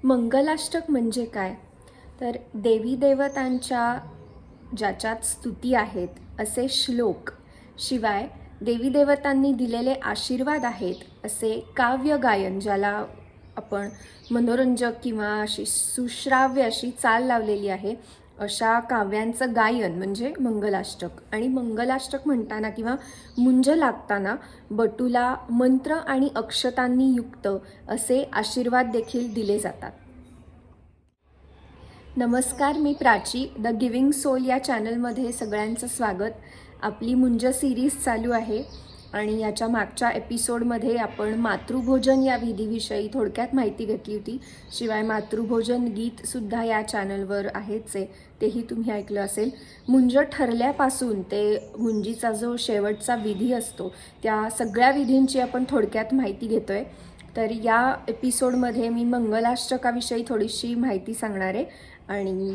मंगलाष्टक म्हणजे काय? तर देवी देवतांच्या ज्याच्यात स्तुती आहेत असे श्लोक, शिवाय देवी देवतांनी दिलेले आशीर्वाद आहेत असे काव्य गायन, ज्याला आपण मनोरंजक किंवा अशी सुश्राव्य अशी चाल लावलेली आहे, अशा काव्यांचं गायन म्हणजे मंगलाष्टक. आणि मंगलाष्टक म्हणताना किंवा मुंज लागताना बटूला मंत्र आणि अक्षतांनी युक्त असे आशीर्वाद देखील दिले जातात. नमस्कार, मी प्राची. द गिविंग सोल या चॅनलमध्ये सगळ्यांचं स्वागत. आपली मुंज सिरीज चालू आहे आणि याच्या मागच्या एपिसोडमध्ये आपण मातृभोजन या विधीविषयी थोडक्यात माहिती घेतली होती. शिवाय मातृभोजन गीतसुद्धा या चॅनलवर आहेच आहे, तेही तुम्ही ऐकलं असेल. मुंज ठरल्यापासून ते मुंजीचा जो शेवटचा विधी असतो, त्या सगळ्या विधींची आपण थोडक्यात माहिती घेतो आहे. तर या एपिसोडमध्ये मी मंगलाष्टकाविषयी थोडीशी माहिती सांगणार आहे आणि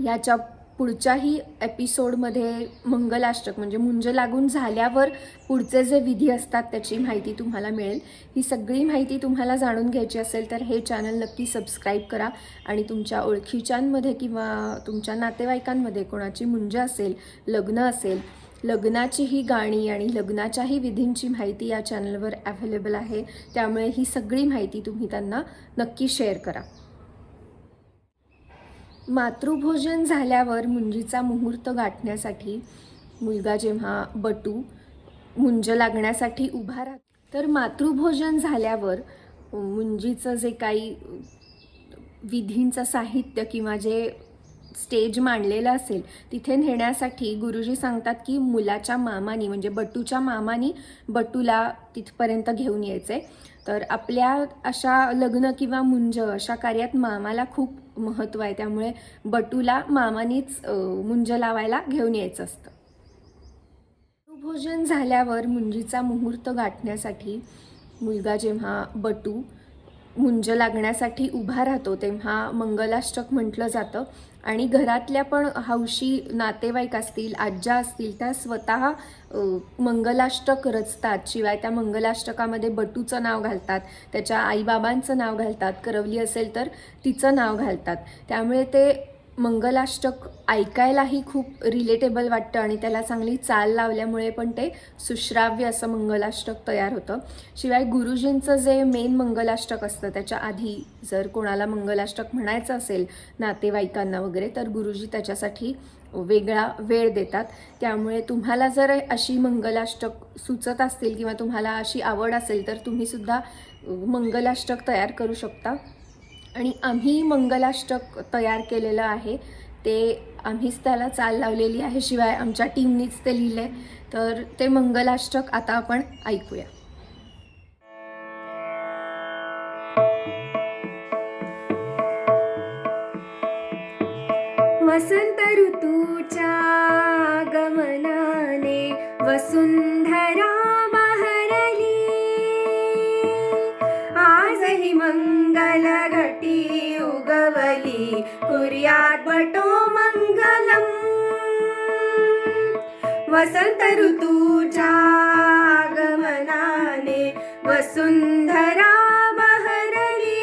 याच्या पुढच्याही एपिसोडमध्ये मंगलाष्टक म्हणजे मुंज लागून झाल्यावर पुढचे जे विधी असतात त्याची माहिती तुम्हाला मिळेल. ही सगळी माहिती तुम्हाला जाणून घ्यायची असेल तर हे चॅनल नक्की सबस्क्राईब करा आणि तुमच्या ओळखीच्यांमध्ये किंवा तुमच्या नातेवाईकांमध्ये कोणाची मुंज असेल, लग्न असेल, लग्नाची ही गाणी आणि लग्नाच्याही विधींची माहिती या चॅनलवर अवेलेबल आहे. त्यामुळे ही सगळी माहिती तुम्ही त्यांना नक्की शेअर करा. मातृभोजन झाल्यावर मुंजीचा मुहूर्त गाठण्यासाठी मुलगा जेव्हा बटू मुंज लागण्यासाठी उभा राहतो, तर मातृभोजन झाल्यावर मुंजीचं जे काही विधींचं साहित्य किंवा जे स्टेज मांडलेलं असेल तिथे नेण्यासाठी गुरुजी सांगतात की मुलाच्या मामानी म्हणजे बटूच्या मामानी बटूला तिथपर्यंत घेऊन यायचे. तर आपल्या अशा लग्न किंवा मुंज अशा कार्यात मामाला खूप महत्त्व आहे, त्यामुळे बटूला मामानीच मुंज लावायला घेऊन यायचं असतं. भोजन झाल्यावर मुंजीचा मुहूर्त गाठण्यासाठी मुलगा जेव्हा बटू मुंज लागण्यासाठी उभा राहतो तेव्हा मंगलाष्टक म्हटलं जातं. आणि घरातल्या पण हौशी नातेवाईक असतील, आज्या असतील, त्या स्वतः मंगलाष्टक रचतात. शिवाय त्या मंगलाष्टकामध्ये बटूचं नाव घालतात, त्याच्या आईबाबांचं नाव घालतात, करवली असेल तर तिचं नाव घालतात. त्यामुळे ते मंगलाष्टक ऐकायलाही खूप रिलेटेबल वाटतं आणि त्याला चांगली चाल लावल्यामुळे पण ते सुश्राव्य असं मंगलाष्टक तयार होतं. शिवाय गुरुजींचं जे मेन मंगलाष्टक असतं त्याच्या आधी जर कोणाला मंगलाष्टक म्हणायचं असेल नातेवाईकांना वगैरे, तर गुरुजी त्याच्यासाठी वेगळा वेळ देतात. त्यामुळे तुम्हाला जर अशी मंगलाष्टक सुचत असतील किंवा तुम्हाला अशी आवड असेल तर तुम्हीसुद्धा मंगलाष्टक तयार करू शकता. आणि आम्ही मंगलाष्टक तयार केलेलं आहे, ते आम्हीच त्याला चाल लावलेली आहे, शिवाय आमच्या टीमनीच ते लिहिलं आहे. तर ते मंगलाष्टक आता आपण ऐकूया. वसंत ऋतूच्या गमनाने वसुंधरा बहरली, आजही मंगल घटी उगवली, कुर्यात बटो मंगलम. वसंत ऋतूच्या गमनाने वसुंधरा बहरली,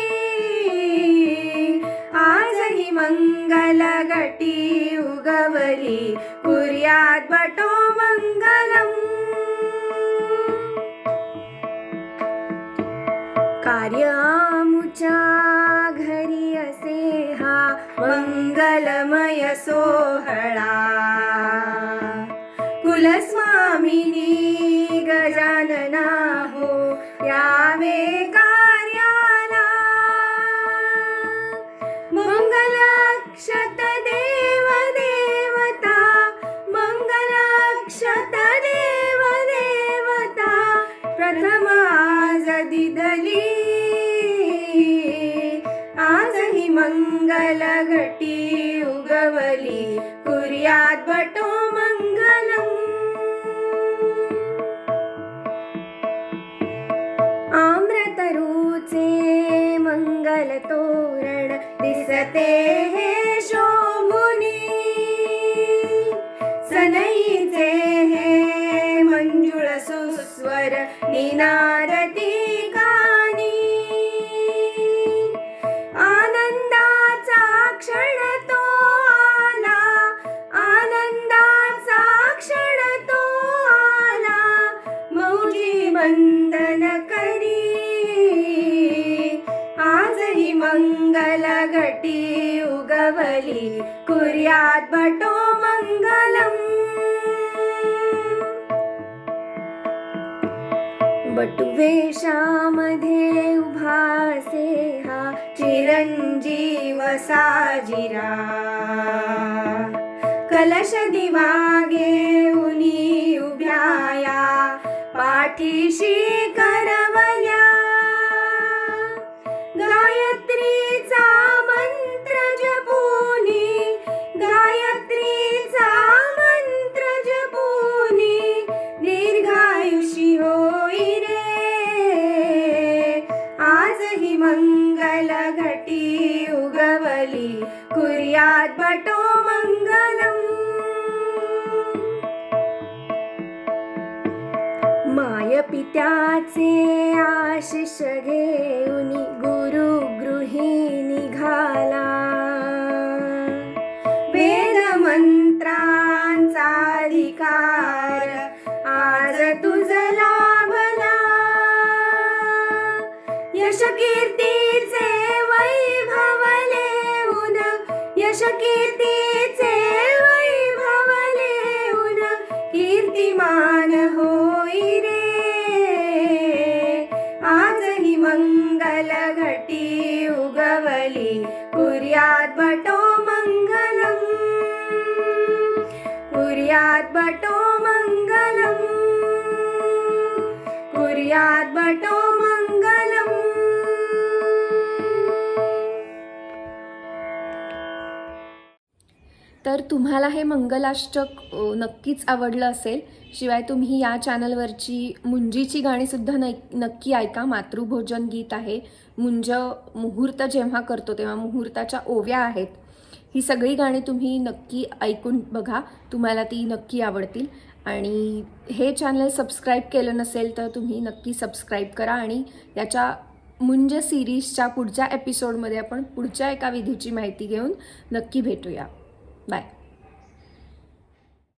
आजही मंगल घटी उगवली, कुर्यात बटो मंगलम. कार्य आमुच्या घरी असे हा मंगलमय सोहळा, कुलस्वामिनी गजानना हो यावे कार्याला. मंगलाक्षत देव देवता, मंगलाक्षत देव देवता, प्रथम आज दिदली, आजही मंगल घटी उगवली, कुर्यात बटो मंगलम. आम्रतरूचे मंगल तोरण दिसते हे शोभुनी, सनईचे हे मंजुळ सुस्वर निनादती कानी. आजही मंगल घटी उगवली कुर्यात बटो मंगलम् बटुवेशामध्ये उभा असे हा चिरंजीव साजिरा कलश दिवा घेऊनी उभ्याया पाठीशी करवल्या गायत्रीचा मंत्र जपूनी गायत्रीचा मंत्र जपूनी दीर्घायुषी होई रे आजही मंगल घटी उगवली कुर्यात बटो मंगलम् माय पित्याचे आशिष घेऊनी गुरु गृही निघाला वेद मंत्रांचा अधिकार आज तुझ लाभला यश कीर्तीचे वैभव लेऊन यश कीर्तीचे वैभव लेऊन कीर्तिमान होई रे आजही मंगल घटी उगवली कुर्यात बटो मंगलम् कुर्यात बटो मंगलम् कुर्यात बटो मंगलम् तर तुम्हाला हे मंगलाष्टक नक्कीच आवडलं असेल. शिवाय तुम्ही या चॅनलवरची मुंजीची गाणीसुद्धा नक्की ऐका. मातृभोजन गीत आहे. मुंज मुहूर्त जेव्हा करतो तेव्हा मुहूर्ताच्या ओव्या आहेत. ही सगळी गाणी तुम्ही नक्की ऐकून बघा, तुम्हाला ती नक्की आवडतील. आणि हे चॅनल सबस्क्राईब केलं नसेल तर तुम्ही नक्की सबस्क्राईब करा. आणि याच्या मुंज सिरीजच्या पुढच्या एपिसोडमध्ये आपण पुढच्या एका विधीची माहिती घेऊन नक्की भेटूया. बाय.